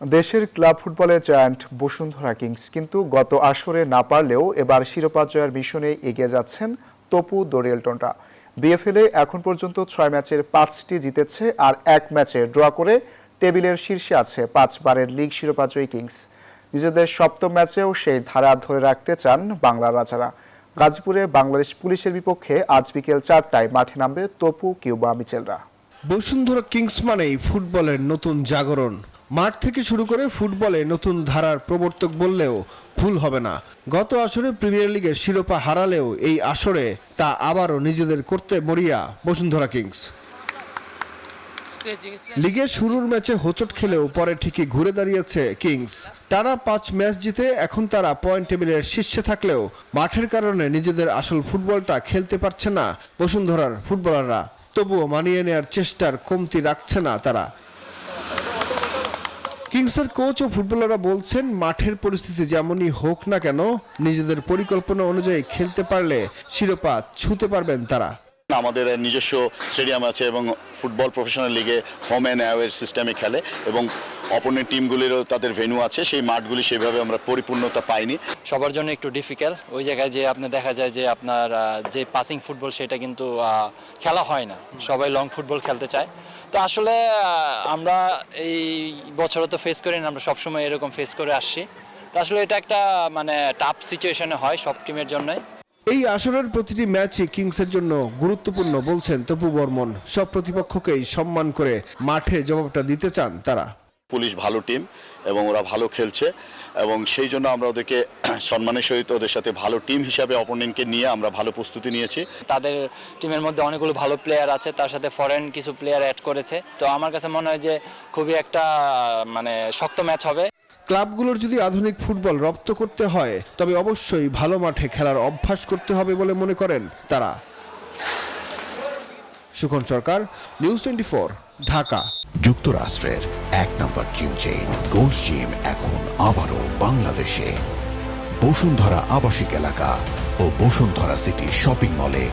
দেশের ক্লাব ফুটবলের giant Bashundhara Kings কিন্তু গত আসরে না পারলেও এবার শিরোপা জয়ের মিশনে এগিয়ে যাচ্ছেন তপু দোরিয়ালটনরা। বিএফএলে এখন পর্যন্ত 6 ম্যাচের 5টি জিতেছে আর 1 ম্যাচে ড্র করে টেবিলের শীর্ষে আছে 5 বারের লিগ শিরোপাজয়ী কিংস। নিজেদের সপ্তম ম্যাচেও সেই ধারা ধরে রাখতে চান বাংলার রাজারা। গাজীপুরে বাংলাদেশ পুলিশের বিপক্ষে আজ বিকেল 4টায় মাঠে নামবে তপু কিউবা মিচেলরা। বসুন্ধরা কিংস মানেই ফুটবলের নতুন জাগরণ। মাঠ থেকে শুরু করে ফুটবলে নতুন ধারার প্রবর্তক বললেও ভুল হবে না। গত আসরে প্রিমিয়ার লিগের শিরোপা হারালেও এই আসরে তা আবারও নিজেদের করতে মরিয়া বসুন্ধরা কিংস। লিগের শুরুর ম্যাচে হোঁচট খেলেও পরে ঠিকই ঘুরে দাঁড়িয়েছে কিংস। টানা 5 ম্যাচ জিতে এখন তারা পয়েন্ট টেবিলের শীর্ষে থাকলেও মাঠের কারণে নিজেদের আসল ফুটবলটা খেলতে পারছে না বসুন্ধরার ফুটবলাররা। তবুও মানিয়ে নেয়ার চেষ্টার কমতি রাখছে না তারা। কিংসের কোচ ও ফুটবলাররা বলছেন, মাঠের পরিস্থিতি যেমনই হোক না কেন নিজেদের পরিকল্পনা অনুযায়ী খেলতে পারলে শিরোপা ছুঁতে পারবেন তারা। আমাদের নিজস্ব স্টেডিয়াম আছে এবং ফুটবল প্রফেশনাল লিগে হোম অ্যান্ড অ্যাওয়ের সিস্টেমে খেলে এবং অপোনেন্ট টিমগুলিরও তাদের ভেন্যু আছে। সেই মাঠগুলি সেভাবে আমরা পরিপূর্ণতা পাইনি। সবার জন্য একটু ডিফিকাল্ট। ওই জায়গায় যে আপনি দেখা যায় যে আপনার যে পাসিং ফুটবল সেটা কিন্তু খেলা হয় না, সবাই লং ফুটবল খেলতে চায়। তো আসলে আমরা এই বছরও তো ফেস করি না, আমরা সবসময় এরকম ফেস করে আসছি। তো আসলে এটা একটা মানে টাফ সিচুয়েশনে হয় সব টিমের জন্যই। এই আসরের প্রতিটি ম্যাচই কিংসের জন্য গুরুত্বপূর্ণ বলছেন তপু বর্মন। সব প্রতিপক্ষকেই সম্মান করে মাঠে জবাবটা দিতে চান তারা। পুলিশ ভালো টিম এবং ওরা ভালো খেলছে এবং সেই জন্য আমরা ওদেরকে সম্মানের সহিত ওদের সাথে ভালো টিম হিসাবে অপোনেন্টকে নিয়ে আমরা ভালো প্রস্তুতি নিয়েছি। তাদের টিমের মধ্যে অনেকগুলো ভালো প্লেয়ার আছে, তার সাথে ফরেন কিছু প্লেয়ার অ্যাড করেছে। তো আমার কাছে মনে হয় যে খুবই একটা মানে শক্ত ম্যাচ হবে। ক্লাবগুলোর যদি আধুনিক ফুটবল রপ্ত করতে হয় তবে অবশ্যই ভালো মাঠে খেলার অভ্যাস করতে হবে বলে মনে করেন তারা। সুখন সরকার, নিউজ 24, ঢাকা। যুক্তরাষ্ট্রের 1 নম্বর জিম চেইন গোল্ড জিম এখন আবারও বাংলাদেশে। বসুন্ধরা আবাসিক এলাকা ও বসুন্ধরা সিটি শপিং মলে